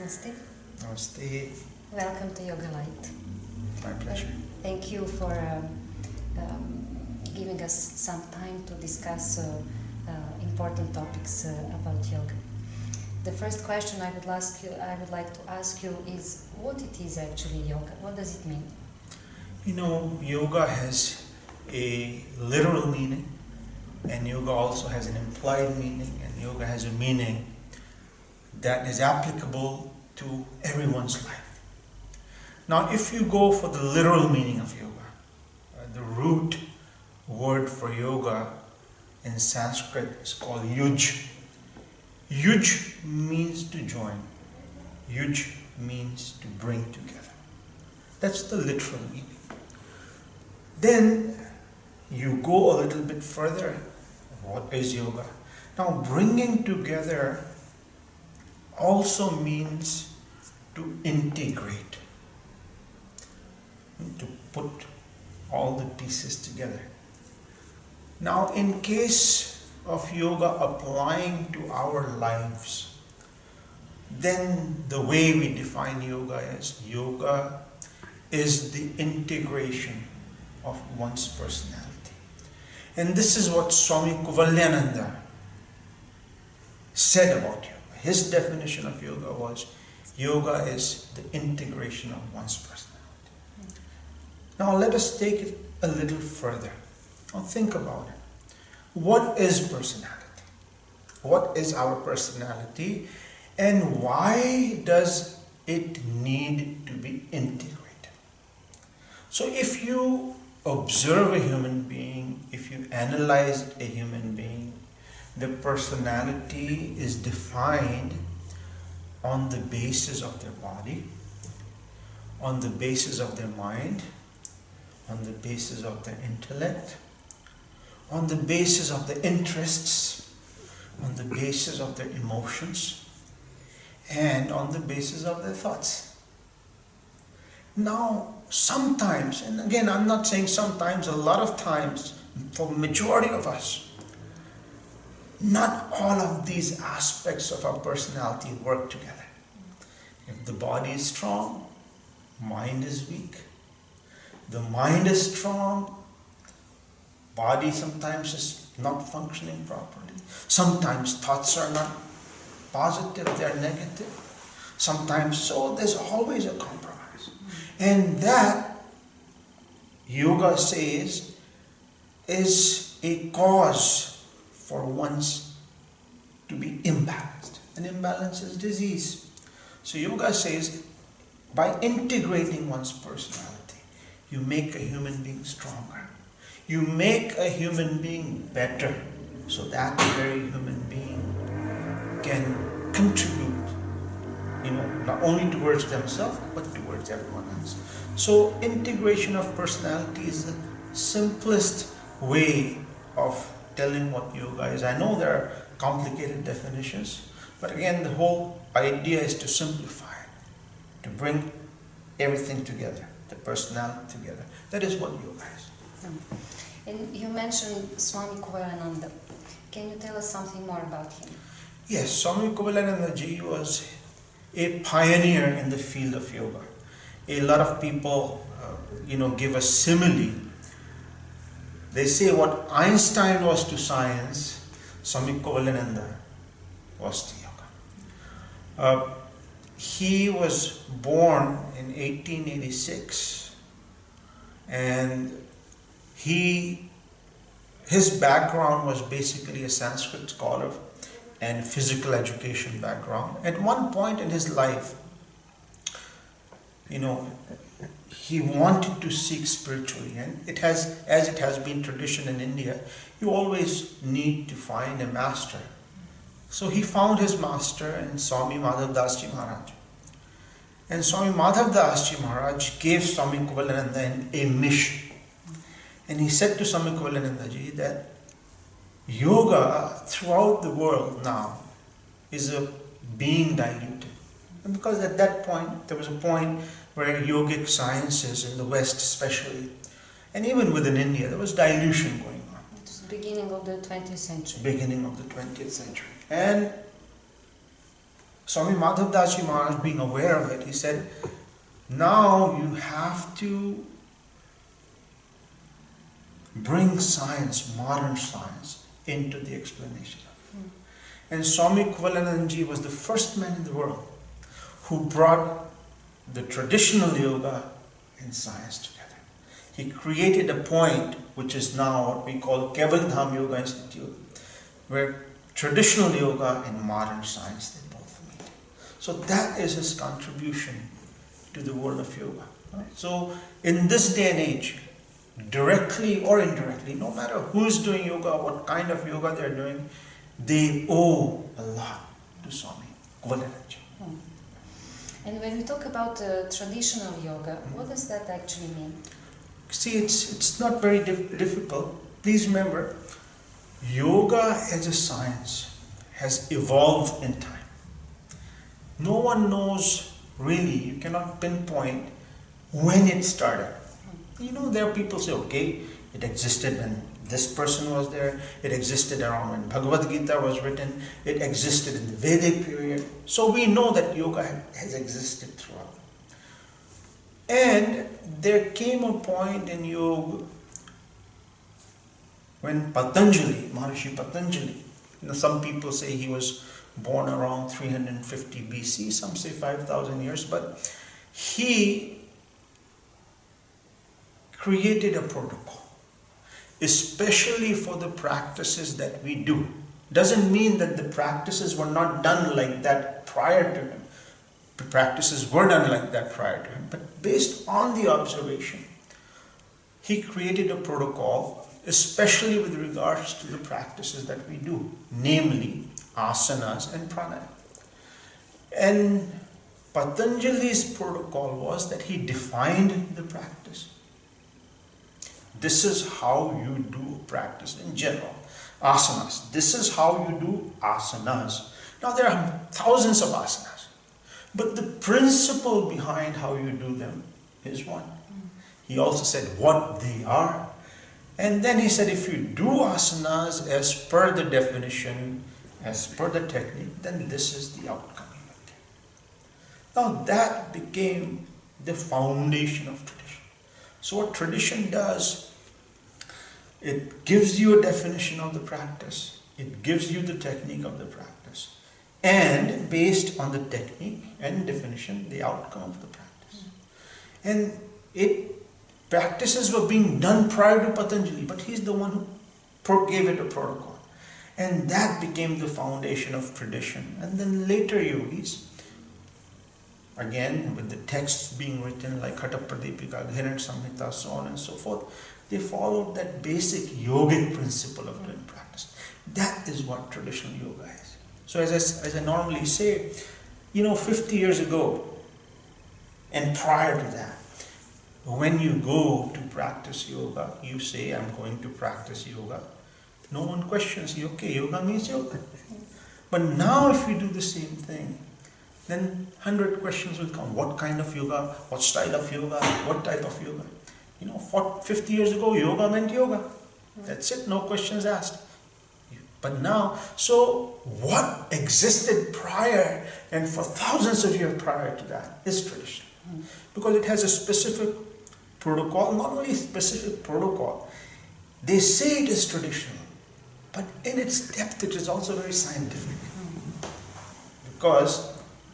Namaste. Namaste. Welcome to Yoga Light. My pleasure. Thank you for giving us some time to discuss important topics about yoga. The first question I would like to ask you is what it is actually yoga. What does it mean? You know, yoga has a literal meaning, and yoga also has an implied meaning, and yoga has a meaning that is applicable to everyone's life. Now, if you go for the literal meaning of yoga, the root word for yoga in Sanskrit is called yuj. Yuj means to join. Yuj means to bring together. That's the literal meaning. Then you go a little bit further. What is yoga? Now, bringing together also means to integrate, to put all the pieces together. Now, in case of yoga applying to our lives, then the way we define yoga is the integration of one's personality. And this is what Swami Kuvalayananda said about yoga. His definition of yoga is the integration of one's personality. Now let us take it a little further. Now think about it. What is personality? What is our personality? And why does it need to be integrated? So if you observe a human being, if you analyze a human being, the personality is defined on the basis of their body, on the basis of their mind, on the basis of their intellect, on the basis of their interests, on the basis of their emotions, and on the basis of their thoughts. Now, sometimes, and again, I'm not saying sometimes, a lot of times, for the majority of us, not all of these aspects of our personality work together. If the body is strong, mind is weak. The mind is strong, body sometimes is not functioning properly. Sometimes thoughts are not positive, they are negative. Sometimes so, there's always a compromise. And that, yoga says, is a cause for one's to be imbalanced. And imbalance is disease. So yoga says, by integrating one's personality, you make a human being stronger. You make a human being better, so that very human being can contribute, not only towards themselves, but towards everyone else. So integration of personality is the simplest way of telling what yoga is. I know there are complicated definitions, but again, the whole idea is to simplify it, to bring everything together, the personality together. That is what yoga is. And you mentioned Swami Kuvalayananda. Can you tell us something more about him? Yes, Swami Kuvalayananda ji was a pioneer in the field of yoga. A lot of people, give a simile. They say what Einstein was to science, Swami Kuvalayananda was to yoga. He was born in 1886, and his background was basically a Sanskrit scholar and physical education background. At one point in his life, he wanted to seek spiritually, and as it has been tradition in India, you always need to find a master. So he found his master in Swami Madhav Das Ji Maharaj. And Swami Madhav Das Ji Maharaj gave Swami Kuvalayananda a mission. And he said to Swami Kuvalayananda ji that yoga throughout the world now is being diluted. And because at that point, there was a point where yogic sciences in the West especially, and even within India, there was dilution going on. It was the beginning of the 20th century. Beginning of the 20th century. And Swami Madhav Das Ji Maharaj, being aware of it, he said, now you have to bring science, modern science, into the explanation of it. And Swami Kuvalayanand Ji was the first man in the world who brought the traditional yoga and science together. He created a point which is now what we call Kaivalyadham Yoga Institute, where traditional yoga and modern science, they both meet. So that is his contribution to the world of yoga. So in this day and age, directly or indirectly, no matter who is doing yoga, what kind of yoga they're doing, they owe a lot to Swami Kuvalayanand Ji. And when we talk about traditional yoga, what does that actually mean? See, it's not very difficult. Please remember, yoga as a science has evolved in time. No one knows really, you cannot pinpoint when it started. You know, there are people say, okay, it existed when this person was there, it existed around when Bhagavad Gita was written, it existed in the Vedic period. So we know that yoga has existed throughout. And there came a point in yoga when Patanjali, Maharishi Patanjali, some people say he was born around 350 BC, some say 5,000 years, but he created a protocol, especially for the practices that we do. Doesn't mean that the practices were not done like that prior to him. The practices were done like that prior to him, but based on the observation, he created a protocol, especially with regards to the practices that we do, namely asanas and pranayama. And Patanjali's protocol was that he defined the practice. This is how you do practice in general. Asanas. This is how you do asanas. Now there are thousands of asanas, but the principle behind how you do them is one. He also said what they are. And then he said, if you do asanas as per the definition, as per the technique, then this is the outcome you will get. Now that became the foundation of tradition. So what tradition does, it gives you a definition of the practice, it gives you the technique of the practice, and based on the technique and definition, the outcome of the practice. And practices were being done prior to Patanjali, but he's the one who gave it a protocol. And that became the foundation of tradition. And then later yogis, again with the texts being written like Khata Pradipika, Ghiran Samhita, so on and so forth, they followed that basic yogic principle of doing practice. That is what traditional yoga is. So as I normally say, 50 years ago and prior to that, when you go to practice yoga, you say, I'm going to practice yoga. No one questions you, okay, yoga means yoga. But now if you do the same thing, then 100 questions will come. What kind of yoga? What style of yoga? What type of yoga? 50 years ago, yoga meant yoga. That's it, no questions asked. But now, so what existed prior and for thousands of years prior to that is tradition. Because it has a specific protocol, not only specific protocol, they say it is traditional, but in its depth it is also very scientific. Because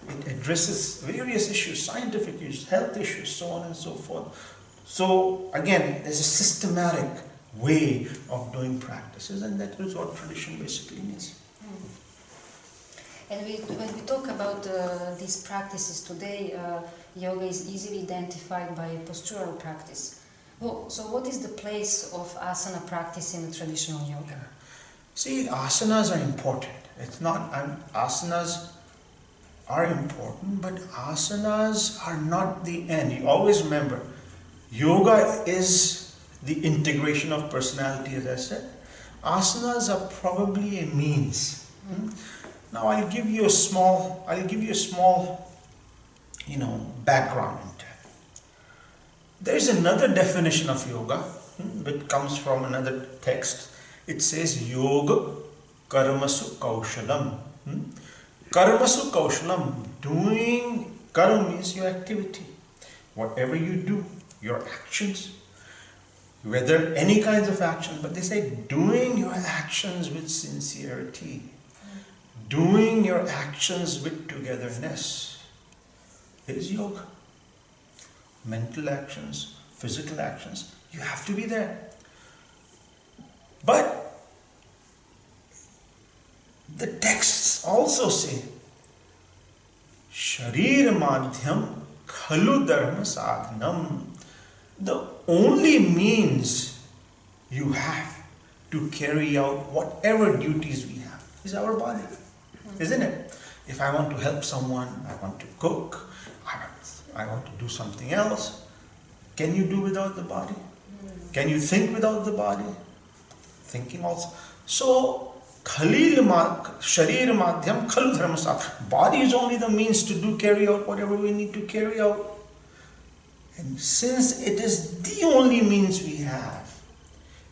it addresses various issues, scientific issues, health issues, so on and so forth. So again, there's a systematic way of doing practices, and that is what tradition basically means. And when we talk about these practices today, yoga is easily identified by postural practice. Well, so what is the place of asana practice in the traditional yoga? See, asanas are important. Asanas are important, but asanas are not the end. You always remember, yoga is the integration of personality, as I said. Asanas are probably a means. Now I'll give you a small, background into it. There is another definition of yoga, which comes from another text. It says yoga karmasu kaushalam. Karmasu kaushalam. Doing karma means your activity. Whatever you do, your actions, whether any kinds of action, but they say doing your actions with sincerity, doing your actions with togetherness is yoga. Mental actions, physical actions, you have to be there. But the texts also say, Sharir madhyam khalu dharma sadhanam. The only means you have to carry out whatever duties we have is our body, isn't it? If I want to help someone, I want to cook, I want to do something else, can you do without the body? Can you think without the body? Thinking also. So, sharir madhyam khalu dharma sadhanam. Body is only the means to carry out whatever we need to carry out. And since it is the only means we have,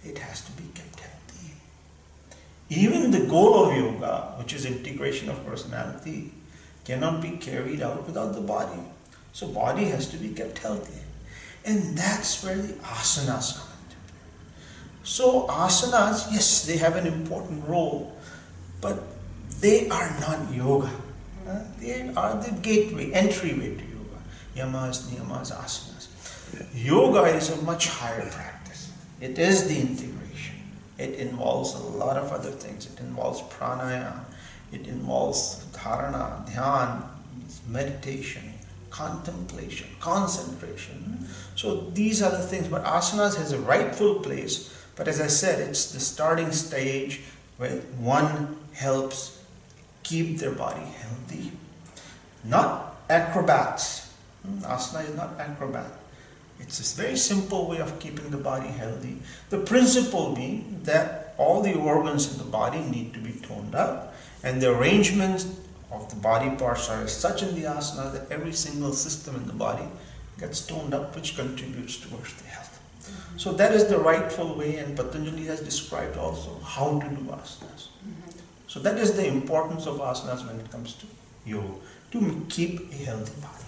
it has to be kept healthy. Even the goal of yoga, which is integration of personality, cannot be carried out without the body. So body has to be kept healthy. And that's where the asanas come into play. So asanas, yes, they have an important role, but they are not yoga. They are the gateway, entryway to yoga. Yamas, niyamas, asanas. Yoga is a much higher practice. It is the integration. It involves a lot of other things. It involves pranayama. It involves dharana, dhyan, meditation, contemplation, concentration. So these are the things. But asanas has a rightful place. But as I said, it's the starting stage where one helps keep their body healthy. Not acrobats. Asana is not acrobat. It's a very simple way of keeping the body healthy. The principle being that all the organs in the body need to be toned up, and the arrangements of the body parts are such in the asana that every single system in the body gets toned up, which contributes towards the health. So that is the rightful way, and Patanjali has described also how to do asanas. So that is the importance of asanas when it comes to yoga, to keep a healthy body.